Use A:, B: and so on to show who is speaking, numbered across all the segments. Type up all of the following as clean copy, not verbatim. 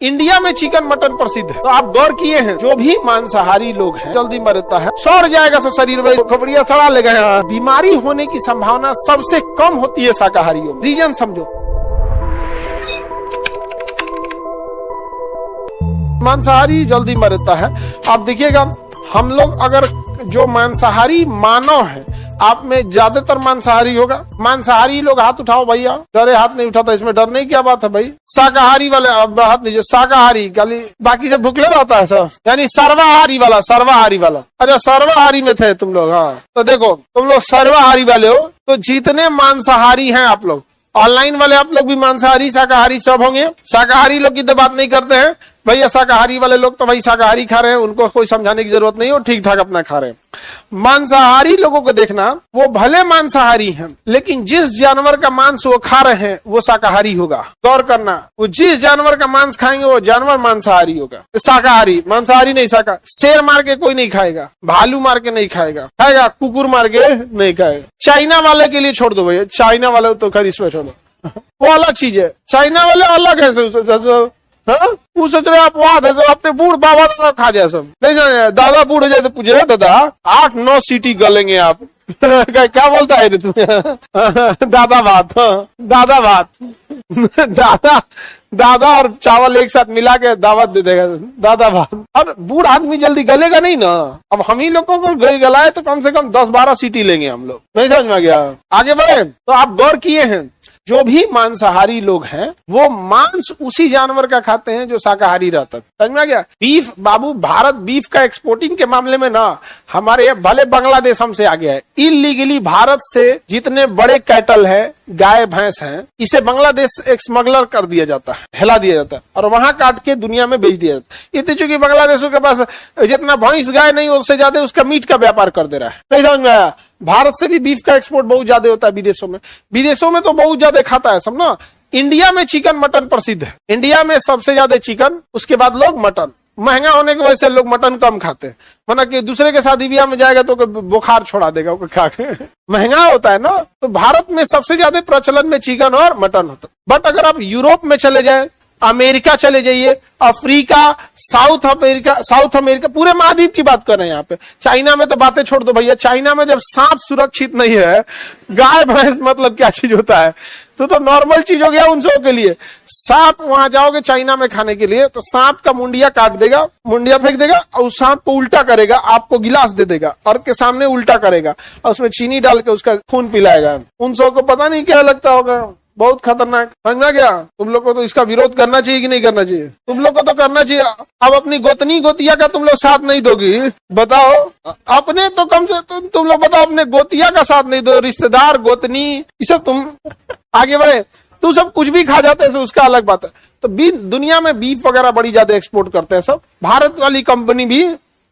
A: India में chicken mutton प्रसिद्ध है। तो आप गौर किए हैं जो भी मांसाहारी लोग हैं जल्दी मरता है, सड़ जाएगा सो शरीर में, खबड़िया सड़ा ले गए। बीमारी होने की संभावना सबसे कम होती है शाकाहारियों में। रीजन समझो, मांसाहारी जल्दी मरता है। आप देखिएगा हम लोग अगर जो मांसाहारी मानव है, आप में ज्यादातर मांसाहारी होगा। मांसाहारी लोग हाथ उठाओ भैया, डरे हाथ नहीं उठाता, इसमें डरने की क्या बात है भाई। शाकाहारी वाले हाथ नहीं, जो शाकाहारी खाली बाकी से भूखले रहता है सर, यानी सर्वाहारी वाला। अच्छा सर्वाहारी में थे तुम लोग, हाँ तो देखो तुम लोग सर्वाहारी वाले हो। तो जितने मांसाहारी हैं आप लोग, ऑनलाइन वाले आप लोग भी मांसाहारी शाकाहारी सब होंगे। शाकाहारी लोग की तो बात नहीं करते हैं भैया, शाकाहारी वाले लोग तो भाई शाकाहारी खा रहे हैं, उनको कोई समझाने की जरूरत नहीं है, वो ठीक ठाक अपना खा रहे हैं। मांसाहारी लोगों को देखना, वो भले मांसाहारी हैं लेकिन जिस जानवर का मांस वो खा रहे हैं वो शाकाहारी होगा। गौर करना, वो जिस जानवर का मांस खाएंगे वो जानवर मांसाहारी होगा, शाकाहारी। मांसाहारी नहीं शाकाहारी। शेर मार के कोई नहीं खाएगा, भालू मार के नहीं खाएगा, कुकुर मार के नहीं खाएगा। चाइना वाले के लिए छोड़ दो भैया, चाइना वाले तो खैर इसमें छोड़ो, वो अलग चीज है। चाइना वाले अलग है। वो सोच रहे आप वहां थे तो अपने बूढ़ बाबा दादा खा जाए सब, नहीं जाए दादा बूढ़ हो जाए तो पूछे दादा 8-9 सीटी गलेंगे आप। क्या बोलता है तुम्हें? दादा भात, दादा और चावल एक साथ मिला के दावत दे देगा, दादा भात। और बूढ़ आदमी जल्दी गलेगा नहीं ना। अब हम ही लोगों को गलाए तो कम से कम 10-12 सीटी लेंगे हम लोग। नहीं समझ में गया? आगे बढ़े तो आप गौर किए हैं जो भी मांसाहारी लोग हैं वो मांस उसी जानवर का खाते हैं जो शाकाहारी रहता है। समझ में आ गया? बीफ बाबू, भारत बीफ का एक्सपोर्टिंग के मामले में ना हमारे भले बांग्लादेश हमसे आगे है। इलीगली भारत से जितने बड़े कैटल है, गाय भैंस हैं, इसे बांग्लादेश एक स्मगलर कर दिया जाता है, हिला दिया जाता है और वहां काट के दुनिया में बेच दिया जाता है। इतनी चूंकि बांग्लादेशों के पास जितना भैंस गाय नहीं उससे ज्यादा उसका मीट का व्यापार कर दे रहा है। नहीं समझ में आया? भारत से भी बीफ का एक्सपोर्ट बहुत ज्यादा होता है विदेशों में। विदेशों में तो बहुत ज्यादा खाता है सब ना। इंडिया में चिकन मटन प्रसिद्ध है। इंडिया में सबसे ज्यादा चिकन, उसके बाद लोग मटन। महंगा होने की वजह से लोग मटन कम खाते हैं, वरना कि दूसरे के शादी ब्याह में जाएगा तो बुखार छोड़ा देगा खा के। महंगा होता है ना। तो भारत में सबसे ज्यादा प्रचलन में चिकन और मटन होता है। बट अगर आप यूरोप में चले जाए, अमेरिका चले जाइए, अफ्रीका, साउथ अमेरिका, पूरे महाद्वीप की बात कर रहे हैं यहाँ पे। चाइना में तो बातें छोड़ दो भैया। चाइना में जब सांप सुरक्षित नहीं है, गाय भैंस मतलब क्या चीज होता है, तो नॉर्मल चीज हो गया उन सबों के लिए। सांप वहां जाओगे चाइना में खाने के लिए तो सांप का मुंडिया काट देगा, मुंडिया फेंक देगा और उस सांप को उल्टा करेगा, आपको गिलास दे देगा और के सामने उल्टा करेगा और उसमें चीनी डाल के उसका खून पिलाएगा। उन सबों को पता नहीं क्या लगता होगा, बहुत खतरनाक। समझना क्या? तुम लोग को तो इसका विरोध करना चाहिए कि नहीं करना चाहिए? तुम लोग को तो करना चाहिए। अब अपनी गोतनी गोतिया का तुम लोग साथ नहीं दोगी, बताओ। अपने तो कम से तुम लोग बताओ, अपने गोतिया का साथ नहीं दो, रिश्तेदार गोतनी ये सब तुम आगे बढ़े। तुम सब कुछ भी खा जाते हैं उसका अलग बात है। तो दुनिया में बीफ वगैरह बड़ी ज्यादा एक्सपोर्ट करते हैं सब। भारत वाली कंपनी भी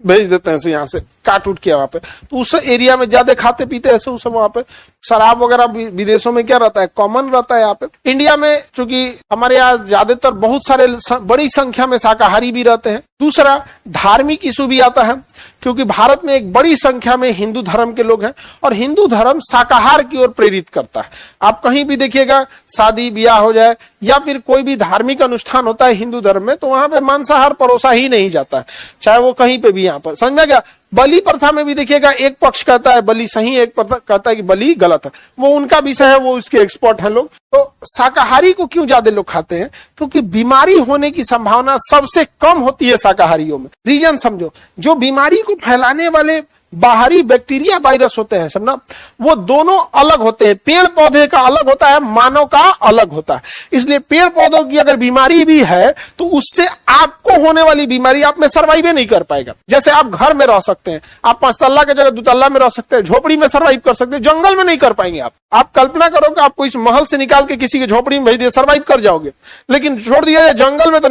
A: भेज देते हैं यहाँ से काट उठ के वहां पे। तो उस एरिया में ज्यादा खाते पीते ऐसे उस वहां पे। शराब वगैरह विदेशों में क्या रहता है, कॉमन रहता है। यहाँ पे इंडिया में चूंकि हमारे यहाँ ज्यादातर बहुत सारे बड़ी संख्या में शाकाहारी भी रहते हैं। दूसरा धार्मिक इशू भी आता है क्योंकि भारत में एक बड़ी संख्या में हिंदू धर्म के लोग हैं और हिंदू धर्म शाकाहार की ओर प्रेरित करता है। आप कहीं भी देखिएगा, शादी ब्याह हो जाए या फिर कोई भी धार्मिक अनुष्ठान होता है हिंदू धर्म में, तो वहां पे मांसाहार परोसा ही नहीं जाता है, चाहे वो कहीं पे भी। यहाँ पर समझ में गया? बलि प्रथा में भी देखिएगा, एक पक्ष कहता है बलि सही, एक कहता है कि बलि गलत है। वो उनका विषय है, वो उसके एक्सपर्ट हैं लोग। तो शाकाहारी को क्यों ज्यादा लोग खाते हैं? क्योंकि बीमारी होने की संभावना सबसे कम होती है शाकाहारियों में। रीजन समझो, जो बीमारी को फैलाने वाले बाहरी बैक्टीरिया वायरस होते हैं सब ना, वो दोनों अलग होते हैं। पेड़ पौधे का अलग होता है, मानव का अलग होता है। इसलिए पेड़ पौधों की अगर बीमारी भी है तो उससे आपको होने वाली बीमारी आप में सर्वाइव नहीं कर पाएगा। जैसे आप घर में रह सकते हैं, आप 5 तल्ला के जगह 2 तल्ला में रह सकते हैं, झोपड़ी में सर्वाइव कर सकते हैं, जंगल में नहीं कर पाएंगे आप कल्पना करो कि आपको इस महल से निकाल के किसी के झोपड़ी में भेज दिया, सर्वाइव कर जाओगे, लेकिन छोड़ दिया जंगल में तो नहीं।